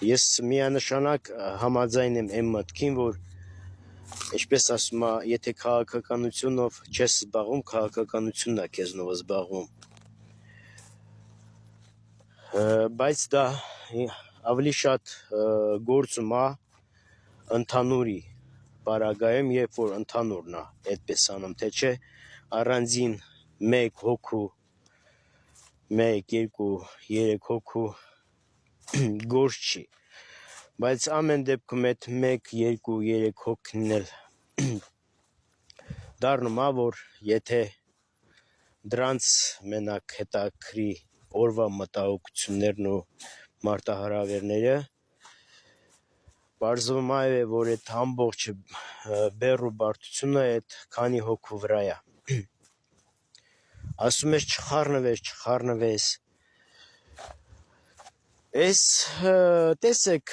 Ես միանշանակ համաձայն եմ այն մտքին, որ ինչպես ասում է, եթե քաղաքականությունով չես զբաղվում, քաղաքականությունն է քեզնով զբաղվում։ Բայց դա ավելի շատ գործում է ընդհանուրի պարագայում, երբ որ ընդհանուրն է այդպես անում, թե չէ առանձին մեկ հոգու, 1, 2, 3 հոգու գործ չի, բայց ամեն դեպքում այդ 1, 2, 3 հոգին էլ դառնում է, որ եթե դրանց մենակ հետաքրի օրվա մտահոգություններն ու մարտահրավերները, բարձվում է, որ այդ ամբողջ բեռ ու բարդությունը այդ քանի հոգու վրա է։ Ասում ես չխառնվես, Այս տեսեք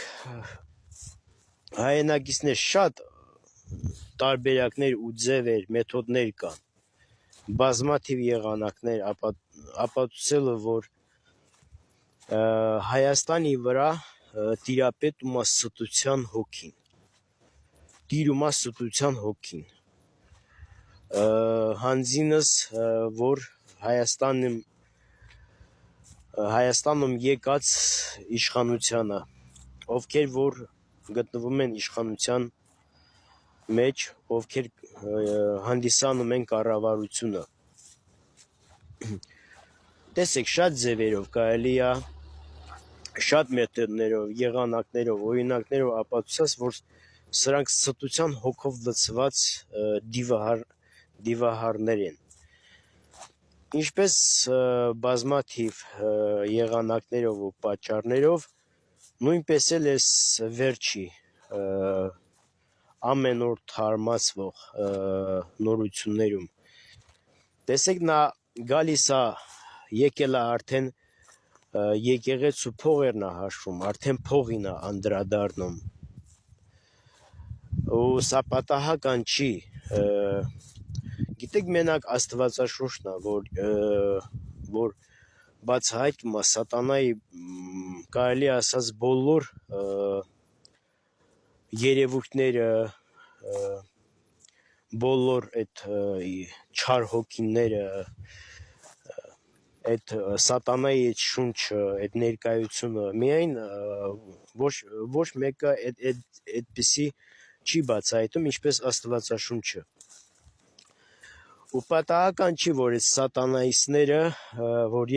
հայրենակիցներ շատ տարբերակներ ու ձևեր, մեթոդներ կան, բազմաթիվ եղանակներ ապացուցելը, որ Հայաստանի վրա տիրապետում է ստության հոգին, հանձինս, որ Հայաստանում եկած իշխանությանը, ովքեր որ գտնվում են իշխանության մեջ, ովքեր հանդիսանում են կառավարությունը։ Տեսեք, շատ ձևերով կարելի է, շատ մեթոդներով, եղանակներով, օրինակներով ապացուցած, որ սրանք ստության հոգով լցված դիվահարներ են։ Ինչպես բազմաթիվ եղանակներով ու պատճառներով, նույնպես էլ այս վերջի ամեն օր թարմացվող նորություններում, տեսեք, նա գալիս է, եկել է արդեն եկեղեցու փողերն է հաշվում, արդեն փողին է անդրադառնում, ու սա պատահական չի, գիտեք, մենակ Աստվածաշունչն է, որ բացահայտում է սատանայի, կարելի ասած, բոլոր երևույթները, բոլոր այդ չար հոգիները, այդ սատանայի այդ շունչը, այդ ներկայությունը, միայն ոչ մեկը այդպիսի չի բացահայտում, ինչպես Աստվածաշունչը։ Ու պատահական չի, որ այդ սատանայիստները, որ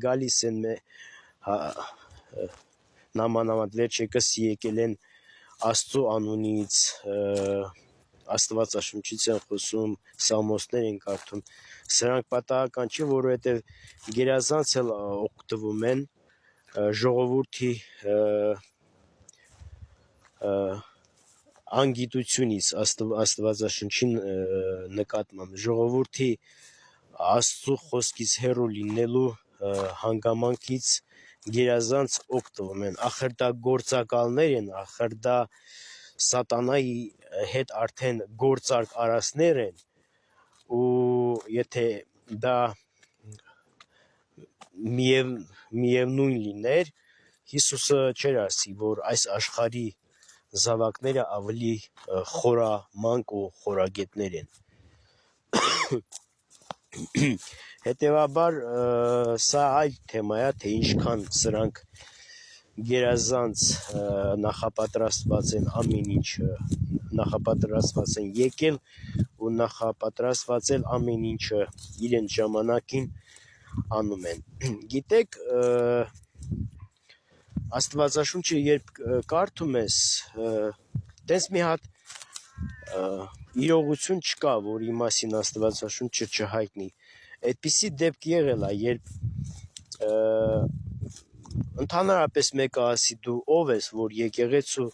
գալիս են նամանավանդ վերջերս եկել են Աստծո անունից, Աստվածաշունչից են խոսում, սաղմոսներ են կարդում, սրանք պատահական չի, որովհետև գերազանց էլ օգտվում են ժողովրդի անգիտությունից Աստվածաշնչի նկատմամբ, ժողովրդի Աստծո խոսքից հեռու լինելու հանգամանքից գերազանց օգտվում են, ախր դա գործակալներ են, ախր դա սատանայի հետ արդեն գործարք արածներ են, ու եթե դա միևնույն լիներ, Հիսուսը չէր ասի, որ այս աշխարհի զավակները ավելի խորամանկ ու խորագետներ են։ Հետևաբար սա այլ թեմա է, թե ինչքան սրանք գերազանց նախապատրաստված են ամեն ինչը, նախապատրաստված են եկել ու նախապատրաստված էլ ամեն ինչը իրենց ժամանակին անում են։ Գիտեք, Աստվածաշունչը երբ կարդում ես, տես մի հատ իրողություն չկա, որի մասին Աստվածաշունչը չհայտնի։ Այդպիսի դեպք եղել է, երբ ընդհանրապես մեկը ասի, դու ով ես, որ եկեղեցու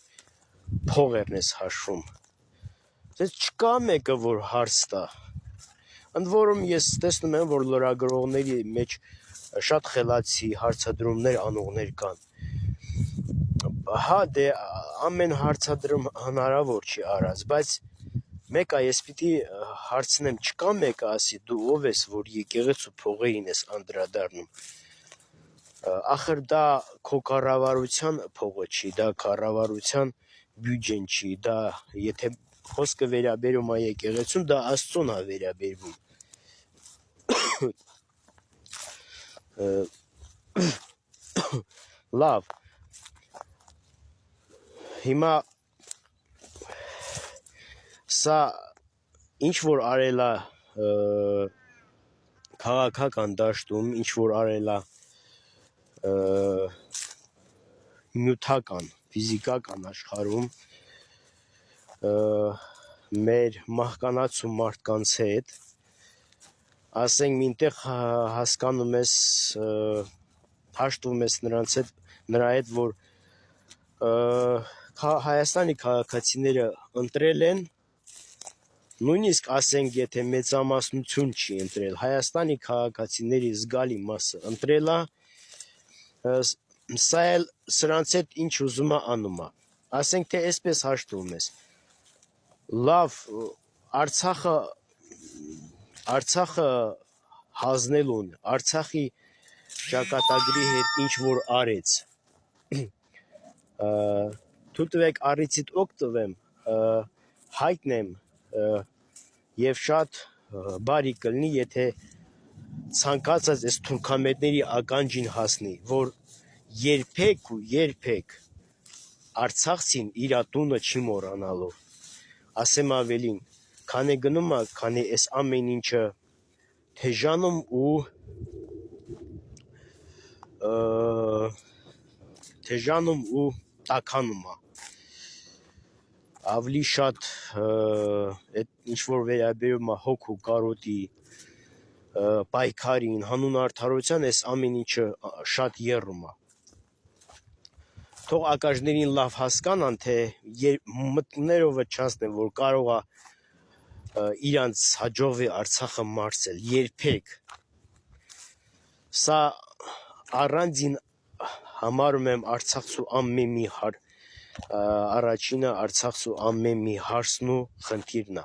փողերն ես հաշվում։ Դες չկա մեկը, որ հարց տա։ Ընդ որում ես տեսնում եմ, որ լրագրողների մեջ շատ խելացի հարցադրումներ անողներ կան։ Հա, դե ամեն հարցադրում հնարավոր չի արած, բայց մեկը ես պիտի հարցնեմ, չկա մեկը ասի, դու ով ես, որ եկեղեցու փողերին ես անդրադառնում։ ախր դա քո կառավարության փողը չի, դա կառավարության բյուջեն չի, դա եթե խոսքը վերաբերում է եկեղեցուն, դա Աստծուն է վերաբերվում։ Լավ, հիմա սա ինչ որ արել է քաղաքական դաշտում, ինչ որ արել է նյութական, ֆիզիկական աշխարհում մեր մահկանացու մարդկանց հետ, ասենք մինտեղ հասկանում ես, հաշտվում ես նրա հետ, որ Հայաստանի քաղաքացիները ընտրել են, նույնիսկ ասենք եթե մեծամասնություն չի ընտրել, Հայաստանի քաղաքացիների զգալի մասը ընտրել է, սա էլ սրանց հետ ինչ ուզում է անում է, ասենք թե այսպես հաշտվում ես, լավ Արցախը հանձնելուն, Արցախի ճակատագրի հետ ինչ որ արեց, թույլ տվեք առիթիդ օգտվեմ, հայտնեմ եւ շատ բարի կլինի, եթե ցանկացած այս թուրքամետների ականջին հասնի, որ երբեք ու երբեք Արցախցին իր տունը չի մոռանալու, ասեմ ավելին, քանի գնում է, քանի այս ամեն ինչը թեժանում ու տաքանում է, ավելի շատ այդ ինչ որ վերաբերում է հոգու կարոտի պայքարին, հանուն արդարության, այս ամեն ինչը շատ եռում է, թող ակաժներին լավ հասկանան, թե մտքներով չանցնեն, որ կարող է իրանց հաջողվի Արցախը մարսել, երբեք, սա առանձին համարում եմ Արցախցու ամեն մի առաջինը Արցախցու ամեն մի հարցն ու խնդիրն է,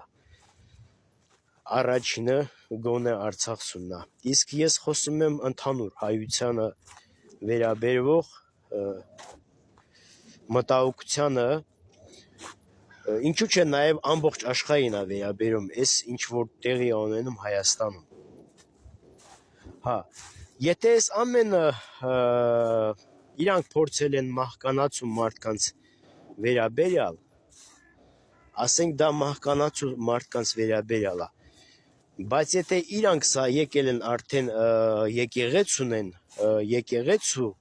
առաջինը գոնե Արցախցունն է, իսկ ես խոսում եմ ընդհանուր հայությանը վերաբերվող մտահոգությանը, ինչու՞ չէ նաև ամբողջ աշխարհին է վերաբերում, այս ինչ որ տեղի ունենում Հայաստանում, հա, եթե այս ամենը իրանք փորձել են մահկանացու մարդկանց վերաբերյալ, ասենք դա մահկանացու մարդկանց վերաբերյալ է, բայց եթե իրանք սա եկել են արդեն եկեղեցուն են, եկեղեցու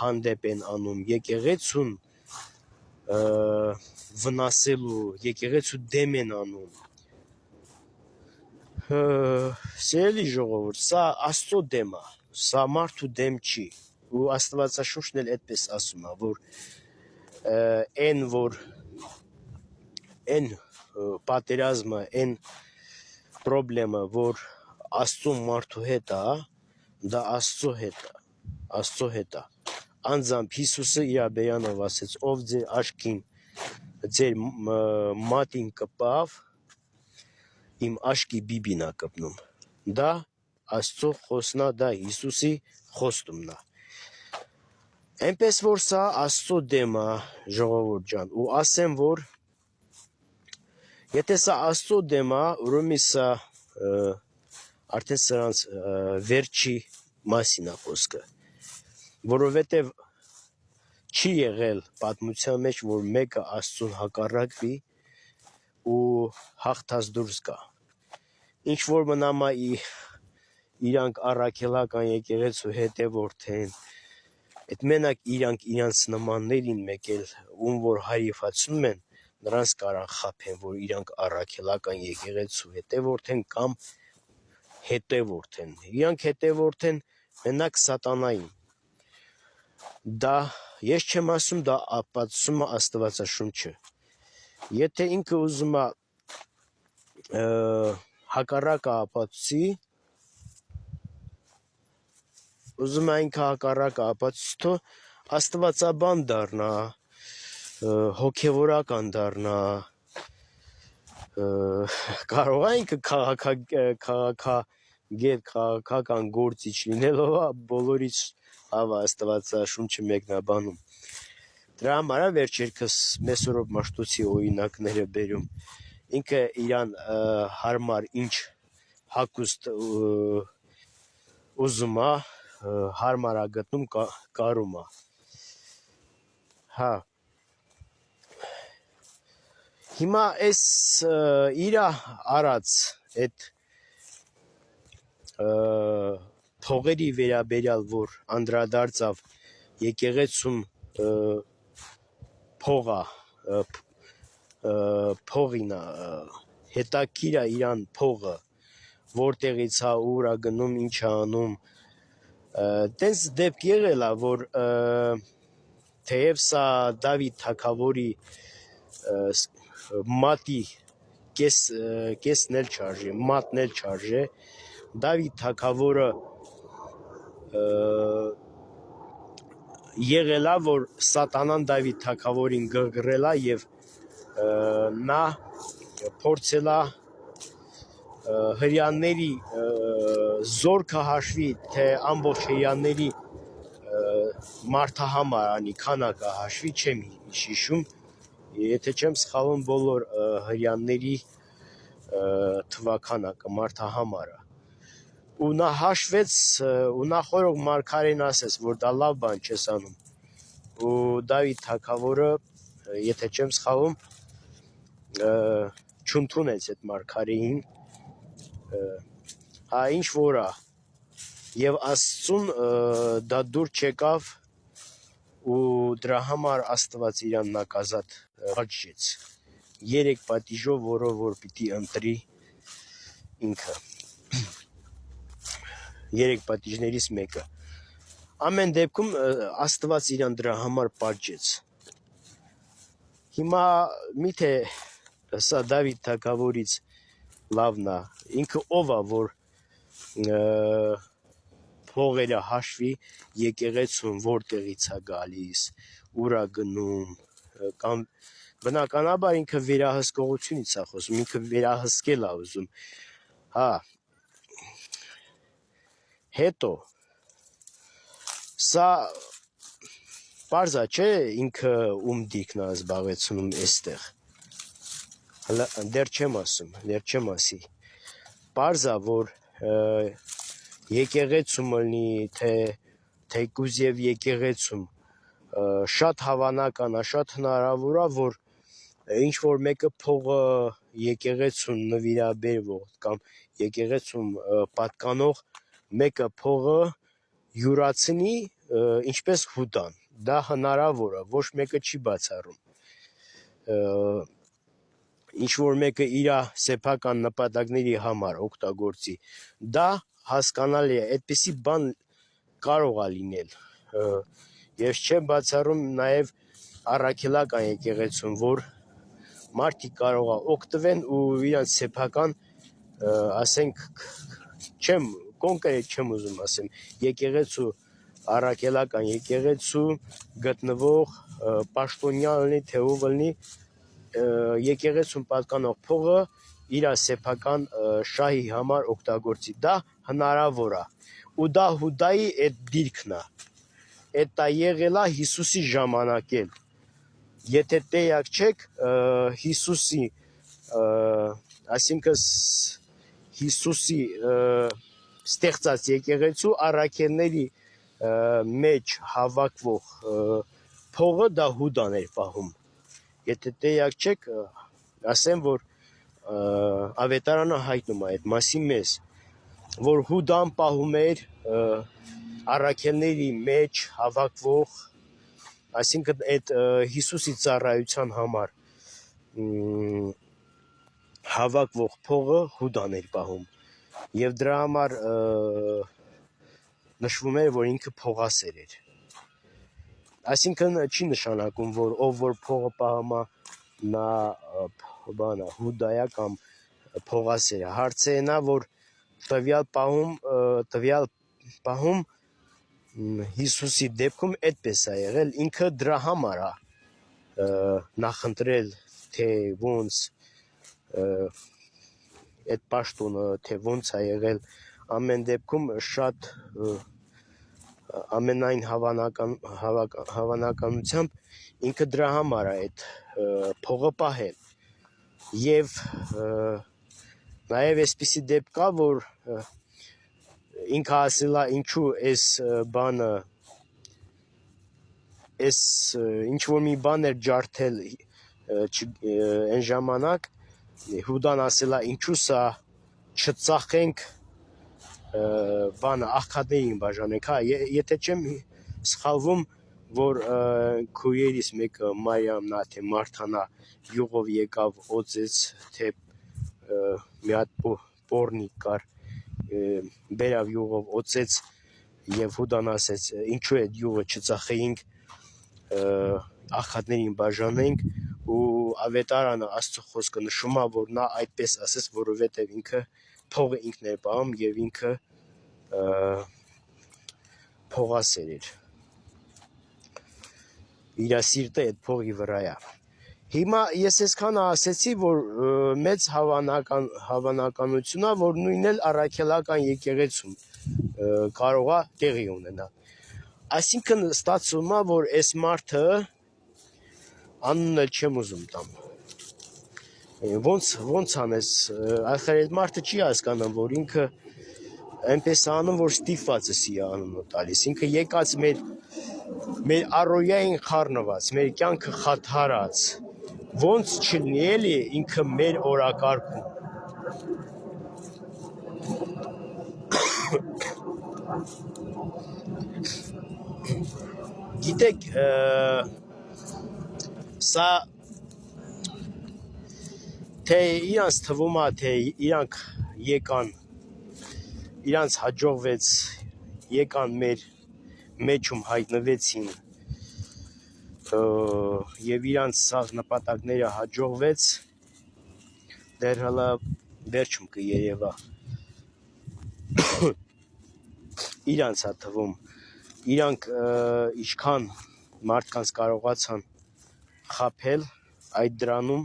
հանդեպ են անում, եկեղեցուն վնասելու, եկեղեցու դեմ են անում, սիրելի ժողովուրդ, սա Աստծո դեմ է, սա մարդու դեմ չի, ու Աստվածաշունչն էլ այդպես ասում է, որ այն պատերազմը, այն պրոբլեմը, որ Աստծո մարդու հետ է, դա Աստծո հետ է, անձամբ Հիսուսը իր բերանով ասեց, ով ձեր աչքին, ձեր մատին կպավ, իմ աչքի բիբին է կպնում, դա Աստծո խոսնա, դա Հիսուսի խոստումն է, այնպես որ սա Աստծո դեմ է, ժողովուրդ ջան, ու ասեմ, որ եթե սա Աստծո դեմ է, ուրեմն սա արդեն սրանց վերջի մասին է խոսքը, որովհետև չի եղել պատմության մեջ, որ մեկը Աստծուն հակառակվի ու հաղթած դուրս գա, ինչ որ մնամ է իրանք առաքելական եկեղեցու հետևորդ են, այդ մենակ իրանք իրանց նմաններին մեկ էլ ում որ հարիվացնում են, նրանց կարան խաբեն, որ իրանք առաքելական եկեղեցու հետևորդ են կամ հետևորդ են, իրանք հետևորդ են մենակ սատանային, դա ես չեմ ասում, դա ապացուցում է Աստվածաշունչը, եթե ինքը ուզում է հակառակը ապացուցի, ուզում է ինքը հակառակը ապացուցի, թող աստվածաբան դառնա, հոգևորական դառնա, կարող է ինքը քաղաքագետ, քաղաքական գործիչ լինելով բոլորից Ավա Աստվածաշունչը մեկնաբանում։ Դրա համար է վերջերքս Մեսրոպ Մաշտոցի օրինակները բերում։ Ինքը իրան հարմար ինչ հակուստ ուզում է, հարմար է գտնում կարում է։ Հա։ Հիմա այս իրա արած այդ փողերի վերաբերյալ, որ անդրադարձավ եկեղեցում փողին հետաքրքիր է իրան փողը, որտեղից է, ուր է գնում, ինչ է անում։ Տենց դեպք եղել է, որ թեև սա Դավիթ թագավորի մատի կեսն էլ չարժե, մատն էլ չարժե, Դավիթ թագավորը եղել է, որ սատանան Դավիթ թագավորին գրգռել է եւ նա փորձել է հрьяաների զորքը հաշվի, թե ամբողջ հрьяաների մարդահամար անի, քանակը հաշվի, չեմ հիշում, եթե չեմ սխալվում, բոլոր հрьяաների թվականակը, մարդահամարը։ Ու նա հաշվեց, ու նախորդ մարգարեն ասեց, որ դա լավ բան չես անում։ Ու Դավիթ թագավորը, եթե չեմ սխալվում, չընդունեց այդ մարգարեին, հա ինչ որ է, եւ Աստծուն դա դուր չեկավ, ու դրա համար Աստված իրան նակազատ պատժեց։ 3 պատիժով, որով որ պիտի ընտրի ինքը։ 3 պատիժներից մեկը։ Ամեն դեպքում Աստված իրան դրա համար պատժեց։ Հիմա միթե սա Դավիթ թագավորից լավն է, ինքը ով է, որ փողերը հաշվի, եկեղեցուն որտեղից է գալիս, ուր է գնում, կամ բնականաբար ինքը վերահսկողությունից է խոսում, ինքը վերահսկել է ուզում։ Հա։ Հետո սա պարզա չէ, ինքը ում դիրքն է զբաղեցնում այստեղ։ Հələ դեռ չեմ ասի։ Պարզա, որ եկեղեցում լինի, թե թեկուզ եւ եկեղեցում շատ հավանական է, շատ հնարավոր է, որ ինչ որ մեկը փողը եկեղեցուն նվիրաբերվող կամ եկեղեցում պատկանող մեկը փողը յուրացնի, ինչպես Հուդան։ Դա հնարավոր է, ոչ մեկը չի բացառում։ Ինչ որ մեկը իր սեփական նպատակների համար օգտագործի, դա հասկանալի է, այդպիսի բան կարող է լինել։ Ես չեմ բացառում նաև առաքելական եկեղեցում, որ մարդիկ կարող է օգտվեն ու իրանց սեփական, ասենք, կոնկրետ չեմ ուզում ասեմ, եկեղեցու, առաքելական եկեղեցու գտնվող պաշտոնյա լինի, թե ով լինի, եկեղեցուն պատկանող փողը իր սեփական շահի համար օգտագործի։ Դա հնարավոր է։ Ու դա Հուդայի այդ դիրքն է։ Այդ եղել է Հիսուսի ժամանակ էլ։ Եթե տեղյակ չեք, Հիսուսի, այսինքն Հիսուսի ստեղծած եկեղեցու առաքելների մեջ հավաքվող փողը դա Հուդան էր պահում։ Եթե տեղյակ չեք, ասեմ, որ ավետարանը հայտնում է այդ մասի մեզ, որ Հուդան պահում էր առաքելների մեջ հավաքվող, այսինքն այդ Հիսուսի ծառայության համար հավաքվող փողը Հուդան էր պահում։ Եվ դրա համար նշվում էր, որ ինքը փողասեր էր։ Այսինքն չի նշանակում, որ ով որ փողը պահում է, նա Հուդայա կամ փողասեր է։ Հարցը այն է, որ տվյալ պահում Հիսուսի դեպքում այդպես է եղել, ինքը դրա համար է նախընտրել, թե ոնց այդ պաշտոնը, թե ոնց է եղել, ամեն դեպքում շատ ամենայն հավանականությամբ ինքը դրա համար է այդ փողը պահել եւ նաեւ այսպիսի դեպք կա որ ինքը ասել է ինչու այս բանը այս ինչ որ մի բան էր ջարդել այն ժամանակ Հուդան ասել է ինչու սա չծախենք բանը աղքատներին բաժանենք հա եթե չեմ սխալվում որ քույրերից մեկը Մարիամն է թե Մարթանա յուղով եկավ օծեց թե մի հատ պորնիկ կար բերավ յուղով օծեց եւ Հուդան ասեց ինչու այդ յուղը չծախեինք աղքատներին բաժանենք ու ավետարանը Աստծո խոսքը նշում է որ նա այդպես ասեց որովհետեւ ինքը փողը ինքն էր պահում եւ ինքը փողասեր էր իր սիրտը այդ փողի վրա է հիմա ես այսքան ասեցի որ մեծ հավանականություն է որ նույնն էլ առաքելական եկեղեցում կարող է տեղի ունենալ այսինքն ստացվում է որ այս մարդը անունը չեմ ուզում տամ ոնց անես ախր այդ մարդը չի հասկանում որ ինքը այնպես անում որ ստիպվածս է անունը տալիս ինքը եկած մեր առօրյային խառնված մեր կյանքը խաթարած ոնց չլինի էլի ինքը մեր օրակարգում գիտեք սա թե իրանց թվում է թե իրանք եկան իրանց հաջողվեց եկան մեր մեջում հայտնվեցին եւ իրանց սաղ նպատակները հաջողվեց դեռ հələ վերջում կերևա իրանց է թվում իրանք ինչքան մարդկանց կարողացան խաբել այդ դրանում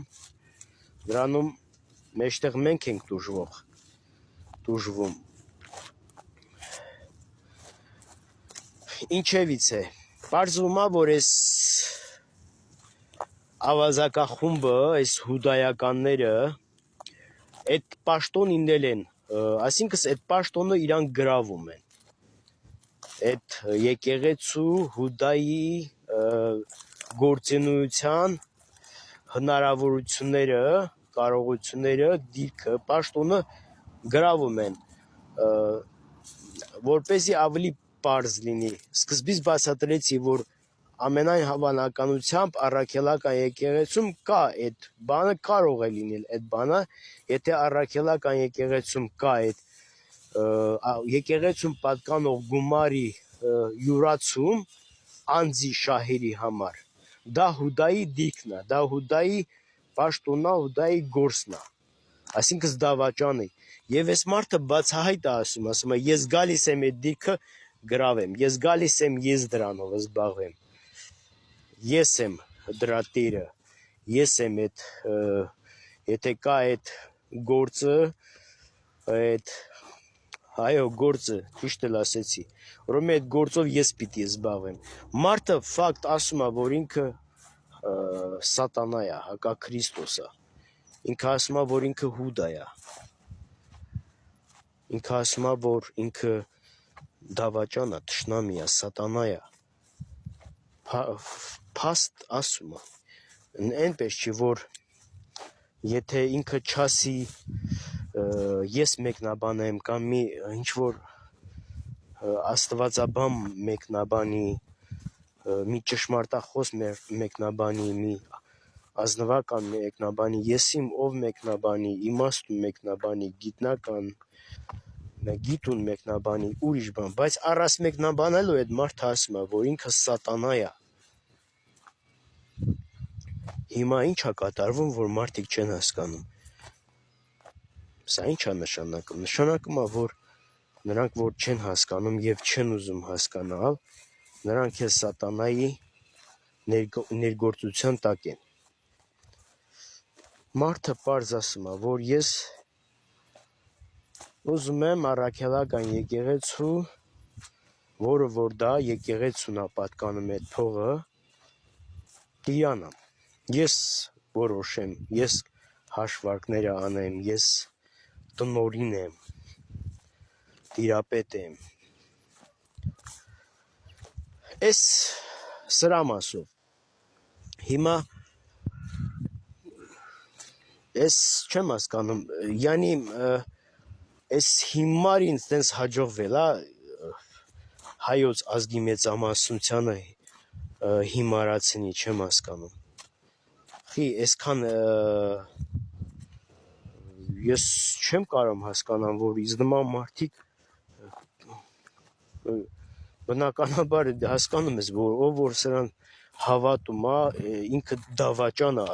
մեջտեղ մենք ենք դուժվում ինչևից է պարզվում է որ այս ավազակախումբը այս հուդայականները այդ պաշտոն ինել են այսինքն այդ պաշտոնը իրանք գրավում են այդ եկեղեցու հուդայի գործունեության հնարավորությունները կարողությունները դիրքը պաշտոնը գրավում են որպեսզի ավելի պարզ լինի սկզբից բացատրեցի որ ամենայն հավանականությամբ առաքելական եկեղեցում կա այդ բանը կարող է լինել այդ բանը եթե առաքելական եկեղեցում կա այդ եկեղեցում պատկանող գումարի յուրացում անձի շահերի համար դա հուդայի դիրքն է դա հուդայի պաշտոնն է հուդայի գործն է այսինքն դավաճան է եւ այս մարդը բացահայտ է ասում է ես գալիս եմ այդ դիրքը գրավեմ ես գալիս եմ ես դրանով զբաղվեմ ես եմ դրա տերը ես եմ այդ եթե կա այդ գործը այդ այո գործը ճիշտ էլ ասեցի ուրեմն այդ գործով ես պիտի զբաղվեմ մարդը ֆակտ ասում է որ ինքը սատանա է հակա Քրիստոս է ինքը ասում է որ ինքը հուդա է ինքը ասում է որ ինքը դավաճան է թշնամի է սատանա է փաստ ասում է այնպես չի որ եթե ինքը չասի ես մեկնաբան եմ կամ մի ինչ որ աստվածաբան մեկնաբանի մի ճշմարտախոս մեկնաբանի մի ազնվական մեկնաբանի եսիմ ով մեկնաբանի իմաստուն մեկնաբանի գիտնական գիտուն մեկնաբանի ուրիշ բան բայց առանց մեկնաբանելու այդ մարդը ասում է որ ինքը սատանա է հիմա ինչ է կատարվում որ մարդիկ չեն հասկանում սա ինչ է նշանակում նշանակում է որ նրանք որ չեն հասկանում եւ չեն ուզում հասկանալ նրանք էլ սատանայի ներգործության տակ են մարդը պարզ ասում է որ ես ուզում եմ առաքելական եկեղեցու որը որ դա եկեղեցուն է պատկանում այդ փողը Տիրանա։ Ես որոշեմ, ես հաշվարկները անեմ, ես տնօրին եմ, տիրապետ եմ։ Այս սրա մասով հիմա ես չեմ հասկանում, յանի այս հիմարին տենց հաջողվել է հայոց ազգի մեծամասնությանը հիմարացնի, չեմ հասկանում։ Խի այսքան ես չեմ կարող հասկանալ, որ ինձ նման մարդիկ բնականաբար հասկանում ես, որ ով որ սրան հավատում է, ինքը դավաճան է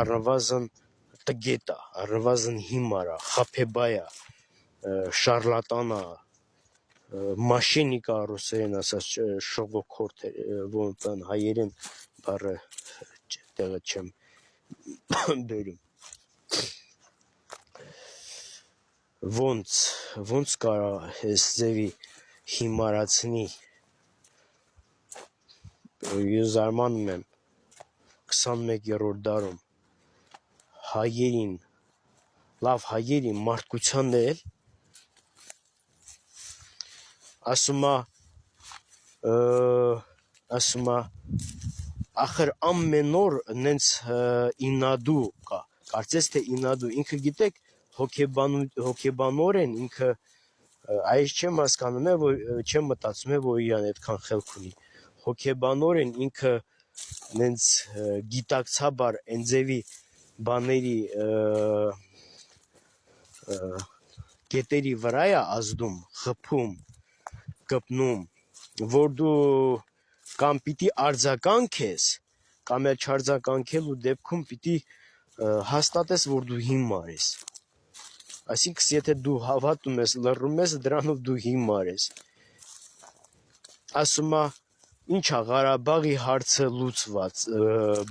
առնվազն տգետ է, առնվազն հիմար է, խաբեբայ է, շարլատան է, մաշենիկ է ռուսերեն ասած շողոքորթ ոնտան հայերեն բառը տեղը չեմ բերում։ Ոնց կարա այս ձևի հիմարացնի, ես զարմանում եմ 21-րդ դարում հայերին, լավ հայերին մարդկության էլ ասում է ախր ամեն օր նենց ինադու կա, կարծես թե ինադու, ինքը գիտեք հոգեբանորեն ինքը այս չեմ հասկանում որ չեմ մտածում որ իրան այդքան խելք ունի, հոգեբանորեն ինքը նենց գիտակցաբար այն ձևի բաների կետերի վրա է ազդում, խփում, կպնում, որ դու կամ պիտի արձագանքես, կամ էլ չարձագանքելու դեպքում պիտի հաստատես, որ դու հիմար ես։ Այսինքն, եթե դու հավատում ես, լռում ես, դրանով դու հիմար ես։ Ասում է, ինչ է Ղարաբաղի հարցը լուծված,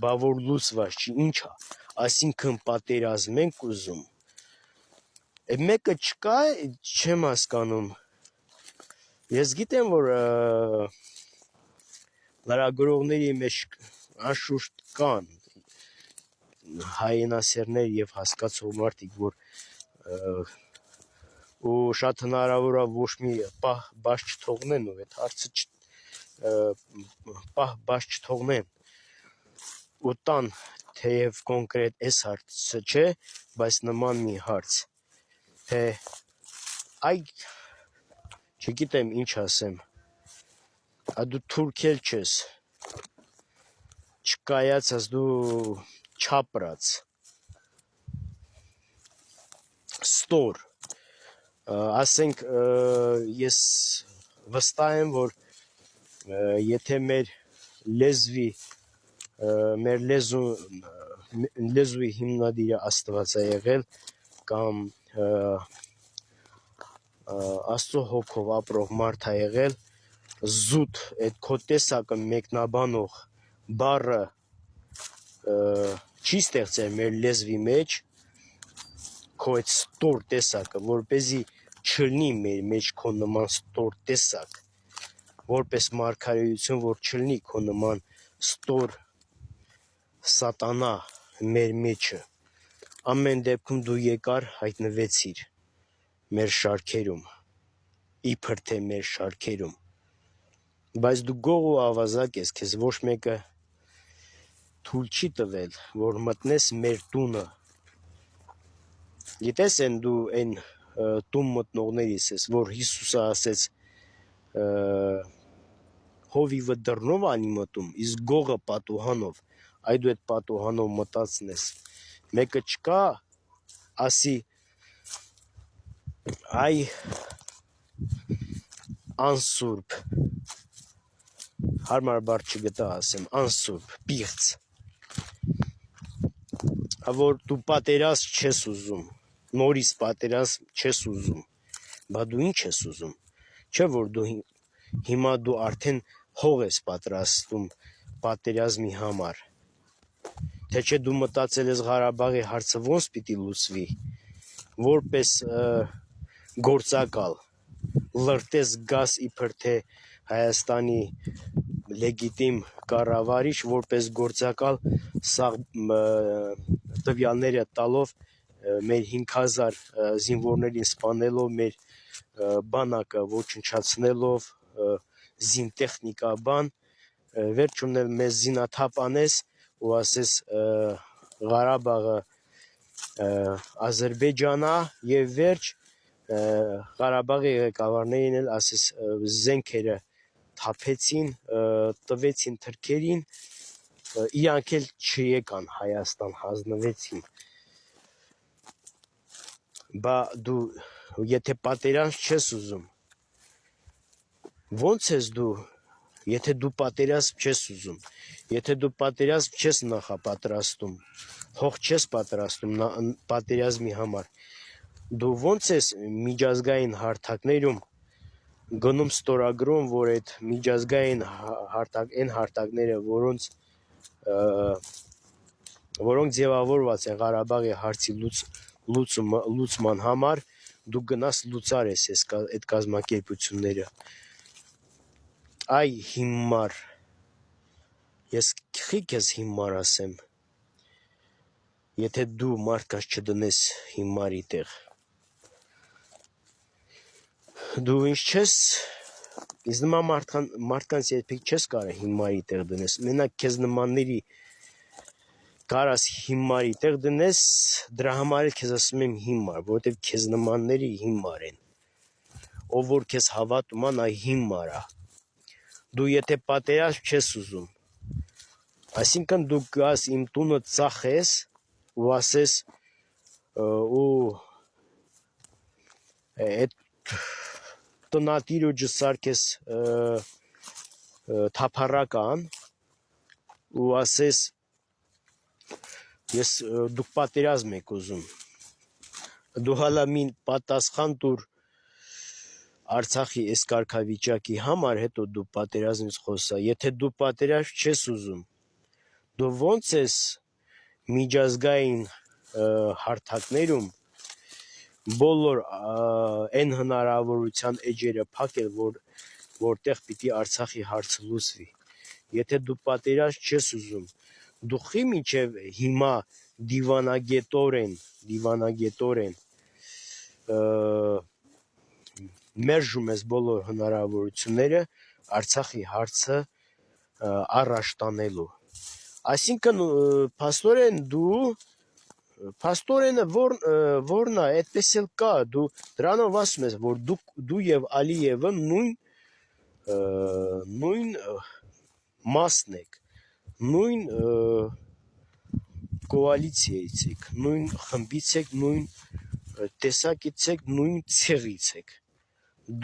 բա որ լուծված չի, ինչ է, այսինքն պատերազմ ենք ուզում։ Մեկը չկա, չեմ հասկանում։ Ես գիտեմ, որ լրագրողների մեջ անշուշտ կան հայրենասերներ եւ հասկացող մարդիկ, որ ու շատ հնարավոր է ոչ մի պահ բաց չթողնեն ու այդ հարցը պահ բաց չթողնեն ու տան թեև կոնկրետ այս հարցը չէ, բայց նման մի հարց, թե այ չգիտեմ ինչ ասեմ, դու թուրք էլ չես, չկայացած դու չապրած, ստոր, ասենք ես վստահ եմ, որ եթե մեր լեզվի հիմնադիրը Աստված է եղել կամ Աստծո հոգով ապրող մարդ է եղել, զուտ այդ քո տեսակը մեկնաբանող բառը չի ստեղծել մեր լեզվի մեջ, քո այդ ստոր տեսակը, որպեսզի չլինի մեր մեջ քո նման ստոր տեսակ, որպես մարգարեություն, որ չլինի քո նման ստոր սատանա մեր մեջը, ամեն դեպքում դու եկար հայտնվեցիր մեր շարքերում, իբր թե մեր շարքերում, բայց դու գող ու ավազակ ես, քեզ ոչ մեկը թույլ չի տվել, որ մտնես մեր տունը, գիտես են դու այն տուն մտնողներից ես, որ Հիսուսը ասեց հովիվը դռնով անի մտում, իսկ գողը պատուհանով, այ դու այդ պատուհանով մտածնես, մեկը չկա, ասի այ անսուրբ, հարմար բառ չգտա ասեմ, անսուրբ, պիղծ, որ դու պատերազմ չես ուզում, նորից պատերազմ չես ուզում, բա դու ինչ ես ուզում, չէ որ դու հիմա դու արդեն հող ես պատրաստում պատերազմի համար, թե չէ դու մտածել ես Ղարաբաղի հարցը ոնց պիտի լուծվի, որպես գործակալ, լրտես գաս իբր թե Հայաստանի լեգիտիմ կառավարիչ որպես գործակալ սաղ տվյալները տալով մեր 5000 զինվորներին սպանելով մեր բանակը ոչնչացնելով զինտեխնիկա բան վերջում մեզ զինաթափ անես ու ասես Ղարաբաղը Ադրբեջանա եւ վերջ Ղարաբաղի ղեկավարներին էլ ասես զենքերը թափեցին տվեցին թրքերին իրանք էլ չեկան Հայաստան հանձնվեցին բա դու եթե պատերազմ չես ուզում ո՞նց ես դու եթե դու պատերազմ չես ուզում եթե դու պատերազմ չես նախապատրաստում հող չես պատրաստում պատերազմի համար դու ո՞նց ես միջազգային հարթակներում գնում ստորագրում որ այդ միջազգային այն հարթակները որոնք ձևավորված են Ղարաբաղի հարցի լուծման համար դու գնաս լուծար ես այդ կազմակերպությունները այ հիմար ես քիքս հիմար ասեմ եթե դու մարդկանց չդնես հիմարի տեղ դու ինչ չես Իսկ նման մարդկանց երբեք չես կարող հիմարի տեղ դնես մենակ քեզ նմանների կարաս հիմարի տեղ դնես դրա համար էլ քեզ ասում եմ հիմար որովհետև քեզ նմանների հիմար են ով որ քեզ հավատում ան այ հիմար է դու եթե պատերազմ չես ուզում այսինքն դու գաս իմ տունը ծախես ու ասես ու այդ տնատիրոջը սարքես թափառական ու ասես ես դուք պատերազմ եք ուզում դու հալա մին պատասխան տուր Արցախի այս կարգավիճակի համար հետո դու պատերազմից խոսա եթե դու պատերազմ չես ուզում դու ո՞նց ես միջազգային հարթակներում բոլոր այն հնարավորության էջերը փակել որտեղ պիտի Արցախի հարցը լուծվի եթե դու պատերազմ չես ուզում դու խի մինչև հիմա դիվանագետորեն մերժում ես բոլոր հնարավորությունները Արցախի հարցը առաջ տանելու այսինքն Փաստորենը որն է, այդպես էլ կա, դու դրանով ասում ես, որ դու եւ Ալիևը նույն մասն եք, նույն կոալիցիայից եք, նույն խմբից եք, նույն տեսակից եք, նույն ցեղից եք,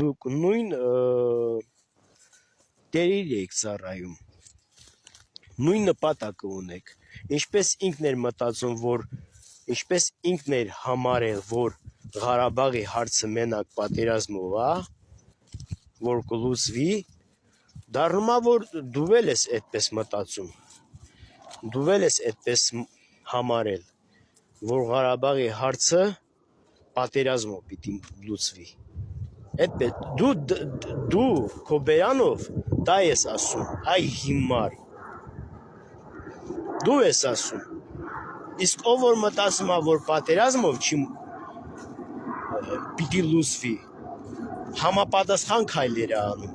դուք նույն տերերի եք ծառայում, նույն նպատակը ունեք, ինչպես ինքն էր մտածում, որ Ինչպես ինքն էր համարել, որ Ղարաբաղի հարցը մենակ պատերազմով է, որ կլուծվի, դառնում է, որ դու էլ ես այդպես մտածում, դու էլ ես այդպես համարել, որ Ղարաբաղի հարցը պատերազմով պիտի լուծվի։ Դու քո բերանով դա ես ասում, այ հիմար, դու ես ասում, իսկ ով որ մտածում է, որ պատերազմով չի պիտի լուծվի, համապատասխան քայլեր է անում,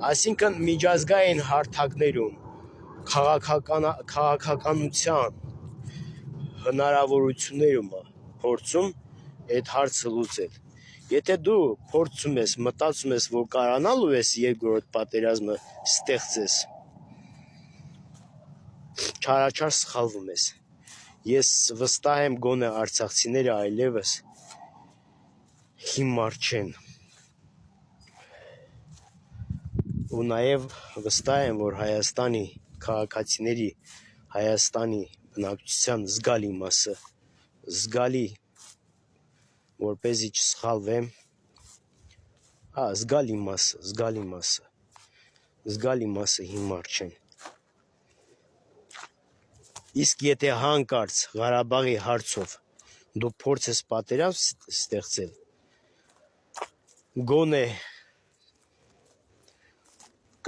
այսինքն միջազգային հարթակներում քաղաքականության հնարավորություններում է փորձում այդ հարցը լուծել։ Եթե դու փորձում ես, մտածում ես, որ կարանալու ես երկրորդ պատերազմը ստեղծես, չարաչար սխալվում ես։ Ես վստահ եմ գոնե արցախցիները այլևս հիմար չեն։ Ու նաև վստահ եմ, որ Հայաստանի քաղաքացիների, Հայաստանի բնակչության զգալի մասը, որպեսզի չսխալվեմ, զգալի մասը հիմար չեն։ Իսկ եթե հանկարծ Ղարաբաղի հարցով դու փորձես պատերազմ ստեղծել, գոնե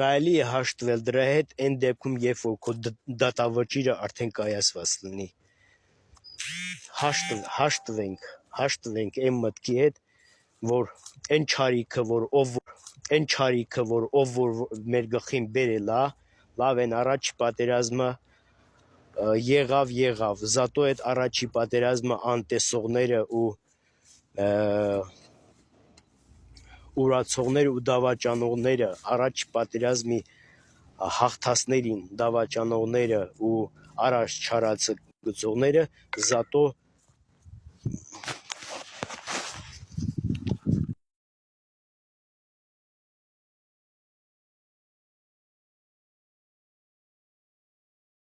կարելի է հաշտվել դրա հետ այն դեպքում, երբ որ քո դատավճիռը արդեն կայացված լինի։ Հաշտվենք այն մտքի հետ, որ այն չարիքը, որ ով մեր գլխին բերել է, լավ են առաջի պատերազմը եղավ, զատո այդ առաջի պատերազմը անտեսողները ու ուրացողները ու դավաճանողները, առաջի պատերազմի հաղթածներին, դավաճանողները ու առաջ չարացը գծողները զատո